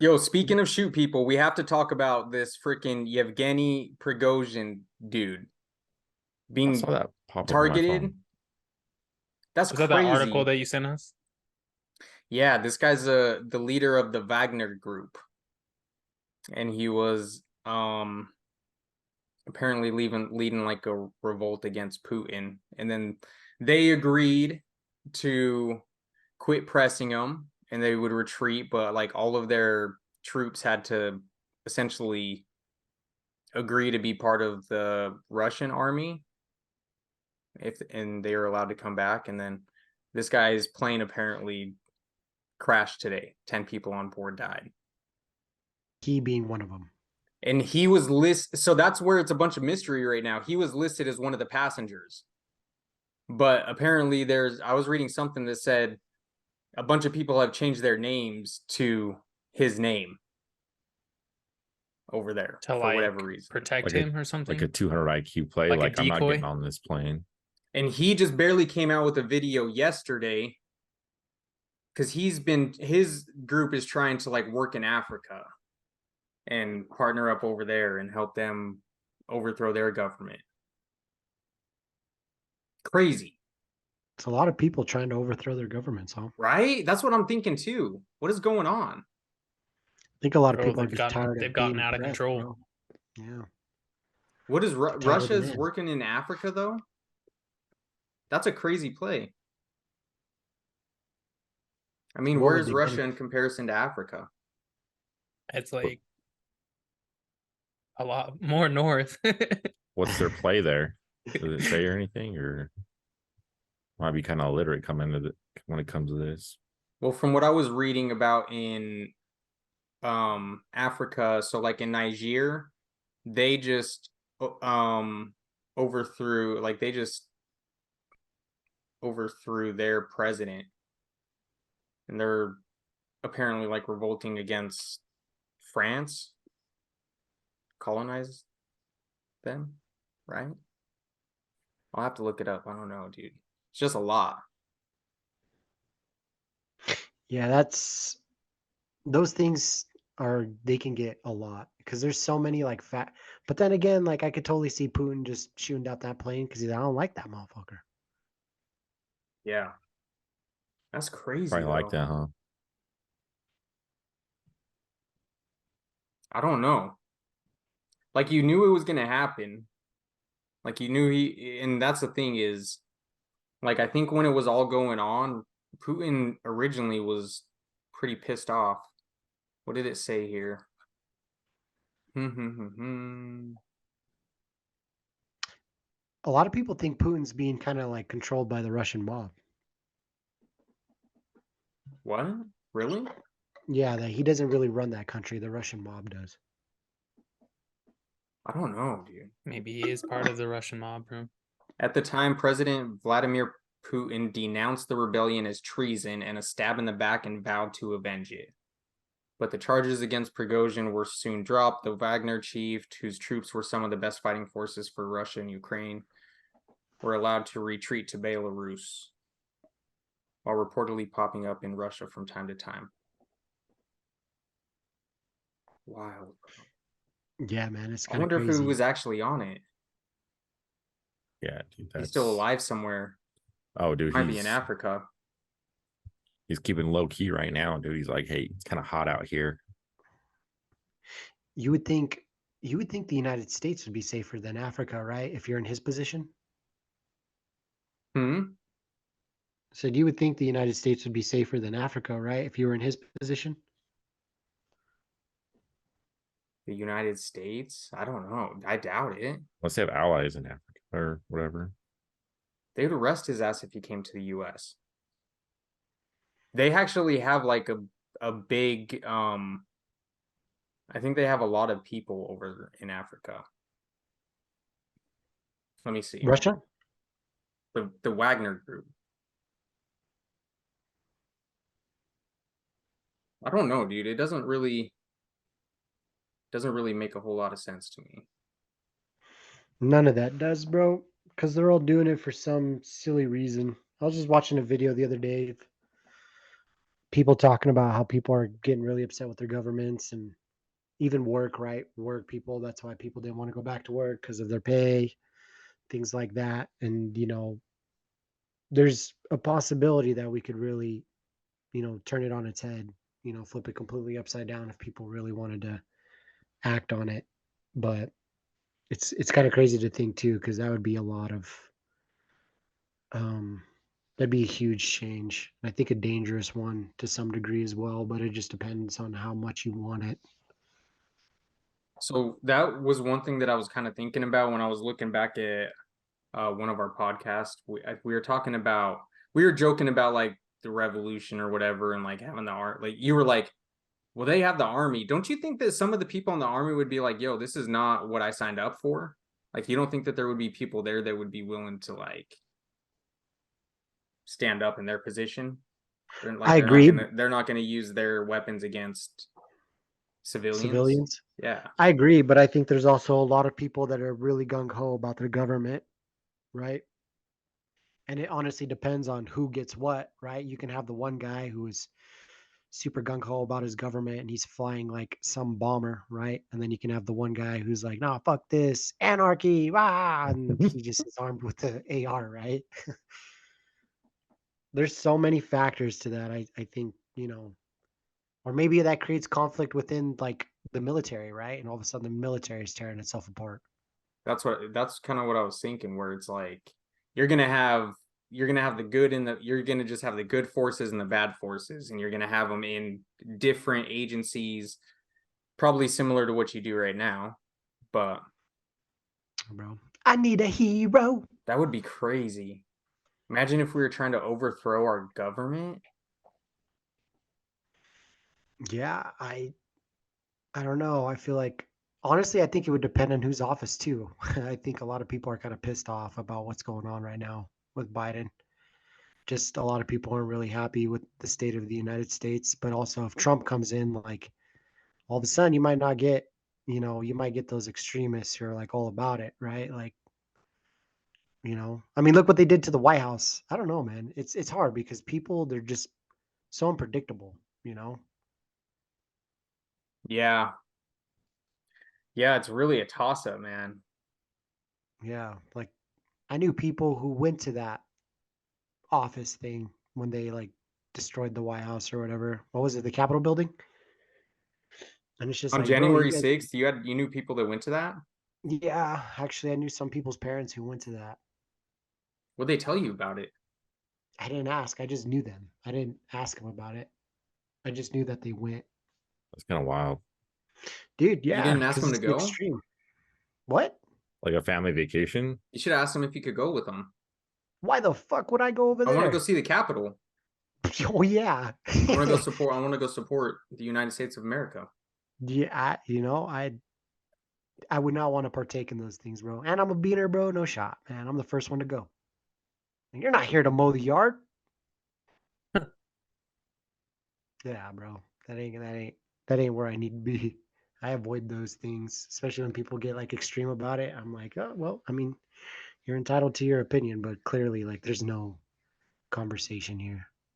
Yo, speaking of shoot people, we have to talk about this freaking Yevgeny Prigozhin dude I saw being that pop up on my targeted. phone. That's Was that that article crazy. that you sent us? Yeah, this guy's the leader of the Wagner group, and he was apparently leading like a revolt against Putin, and then they agreed to quit pressing him, and they would retreat, but like all of their troops had to essentially agree to be part of the Russian army and they were allowed to come back. And then this guy's plane apparently crashed today. 10 people on board died. He being one of them. And he was listed. So that's where it's a bunch of mystery right now. He was listed as one of the passengers. But apparently I was reading something that said a bunch of people have changed their names to his name over there To for whatever reason. protect him or something? Like a 200 IQ play. Like a Like I'm not decoy? getting on this plane. And he just barely came out with a video yesterday because his group is trying to like work in Africa and partner up over there and help them overthrow their government. Crazy. It's a lot of people trying to overthrow their governments, huh? Right? That's what I'm thinking too. What is going on? I think a lot of Bro, people are just tired they've of gotten being out of oppressed, control. bro. Yeah. What is Tired of Russia's it. working in Africa though? That's a crazy play. I mean, What where would is they Russia been? in comparison to Africa? It's like a lot more north. What's their play there? Does it say or anything? Or might be kind of illiterate coming to when it comes to this. Well, from what I was reading about in Africa, so like in Niger, they just overthrew like they just overthrew their president, and they're apparently like revolting against France colonized them, right? I'll have to look it up. I don't know, dude. It's just a lot. Yeah, those things they can get a lot because there's so many like fat. But then again, like I could totally see Putin just shooting out that plane because I don't like that motherfucker. Yeah. That's crazy Probably like though. that, huh? I don't know. Like you knew it was gonna happen. Like you knew and that's the thing is, like I think when it was all going on, Putin originally was pretty pissed off. What did it say here? A lot of people think Putin's being kind of like controlled by the Russian mob. What? Really? Yeah, that he doesn't really run that country. The Russian mob does. I don't know, dude. Maybe he is part of the Russian mob, bro. At the time, President Vladimir Putin denounced the rebellion as treason and a stab in the back and vowed to avenge it. But the charges against Prigozhin were soon dropped. The Wagner chief, whose troops were some of the best fighting forces for Russia and Ukraine, were allowed to retreat to Belarus, while reportedly popping up in Russia from time to time. Wild. Yeah, man, it's I kind of wonder crazy. if he was actually on it. Yeah, dude. He's still alive somewhere. Oh, dude, Might be in Africa. He's keeping low key right now, dude. He's like, hey, it's kind of hot out here. You would think the United States would be safer than Africa, right? If you're in his position. So you would think the United States would be safer than Africa, right? If you were in his position. The United States? I don't know. I doubt it. Let's have allies in Africa or whatever. They would arrest his ass if he came to the US. They actually have like a big I think they have a lot of people over in Africa. Let me see. Russia? The Wagner group. I don't know, dude. It doesn't really make a whole lot of sense to me. None of that does, bro. Because they're all doing it for some silly reason. I was just watching a video the other day. people talking about how people are getting really upset with their governments and even work, right? Work people. That's why people didn't want to go back to work because of their pay, things like that. And, there's a possibility that we could really, turn it on its head, flip it completely upside down if people really wanted to act on it. But it's kind of crazy to think too, because that would be a lot of um that'd be a huge change. I think a dangerous one to some degree as well, but it just depends on how much you want it. So that was one thing that I was kind of thinking about when I was looking back at one of our podcasts. We were talking about, we were joking about like the revolution or whatever, and like having the art. Like you were like, well, they have the army. Don't you think that some of the people in the army would be like, yo, this is not what I signed up for? Like, you don't think that there would be people there that would be willing to like stand up in their position? I agree. They're not gonna use their weapons against civilians. Civilians. Yeah. I agree, but I think there's also a lot of people that are really gung ho about their government, right? And it honestly depends on who gets what, right? You can have the one guy who is super gung ho about his government and he's flying like some bomber, right? And then you can have the one guy who's like, nah, fuck this, anarchy, rah, and he just is armed with the AR, right? There's so many factors to that. I think, or maybe that creates conflict within like the military, right? And all of a sudden the military is tearing itself apart. That's kind of what I was thinking, where it's like you're gonna have the good and you're gonna just have the good forces and the bad forces, and you're gonna have them in different agencies, probably similar to what you do right now. But Bro, I need a hero. that would be crazy. Imagine if we were trying to overthrow our government. Yeah, I don't know. I feel like honestly, I think it would depend on whose office too. I think a lot of people are kind of pissed off about what's going on right now with Biden. Just a lot of people aren't really happy with the state of the United States, but also if Trump comes in, like all of a sudden you might not get, you might get those extremists who are like all about it, right? Like, I mean, look what they did to the White House. I don't know, man. It's hard because people they're just so unpredictable. Yeah. Yeah, it's really a toss-up, man. Yeah, like I knew people who went to that office thing when they like destroyed the White House or whatever. What was it? The Capitol building? And it's just On like, bro, you January guys, 6th, you knew people that went to that? yeah, actually I knew some people's parents who went to that. What'd they tell you about it? I didn't ask. I just knew them. I didn't ask them about it. I just knew that they went. That's kind of wild. Dude, You yeah, didn't ask because them to it's the go? extreme. What? Like a family vacation. You should ask them if you could go with them. Why the fuck would I go over I want to go there? see the Capitol. Oh yeah. I want to go support. I want to go support the United States of America. Yeah, I would not want to partake in those things, bro. And I'm a beaner, bro. No shot, man. I'm the first one to go. And you're not here to mow the yard. Yeah, bro. That ain't where I need to be. I avoid those things, especially when people get like extreme about it. I'm like, oh well, I mean, you're entitled to your opinion, but clearly like there's no conversation here.